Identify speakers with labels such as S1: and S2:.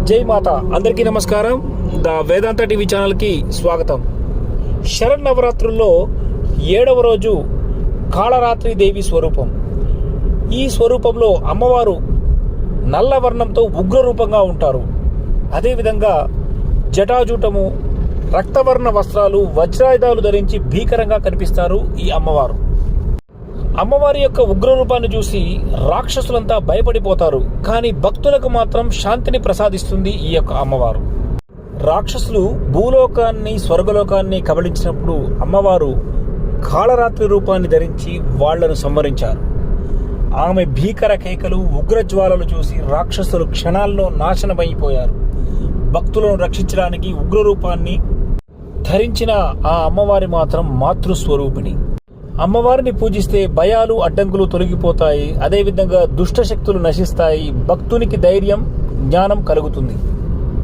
S1: జై మాత. అందరికీ నమస్కారం. ద వేదాంత టీవీ ఛానల్కి స్వాగతం. శరన్నవరాత్రుల్లో 7వ రోజు కాళరాత్రి దేవి స్వరూపం. ఈ స్వరూపంలో అమ్మవారు నల్ల వర్ణంతో ఉగ్రరూపంగా ఉంటారు. అదేవిధంగా జటాజూటము, రక్తవర్ణ వస్త్రాలు, వజ్రాయుధాలు ధరించి భీకరంగా కనిపిస్తారు ఈ అమ్మవారు. అమ్మవారి యొక్క ఉగ్రరూపాన్ని చూసి రాక్షసులంతా భయపడిపోతారు. కానీ భక్తులకు మాత్రం శాంతిని ప్రసాదిస్తుంది ఈ యొక్క అమ్మవారు. రాక్షసులు భూలోకాన్ని, స్వర్గలోకాన్ని కబళించినప్పుడు అమ్మవారు కాళరాత్రి రూపాన్ని ధరించి వాళ్లను సంహరించారు. ఆమె భీకర కేకలు, ఉగ్రజ్వాలలు చూసి రాక్షసులు క్షణాల్లో నాశనమైపోయారు. భక్తులను రక్షించడానికి ఉగ్రరూపాన్ని ధరించిన ఆ అమ్మవారి మాత్రం మాతృస్వరూపిణి. అమ్మవారిని పూజిస్తే భయాలు, అడ్డంకులు తొలగిపోతాయి. అదేవిధంగా దుష్ట శక్తులు నశిస్తాయి. భక్తునికి ధైర్యం, జ్ఞానం కలుగుతుంది.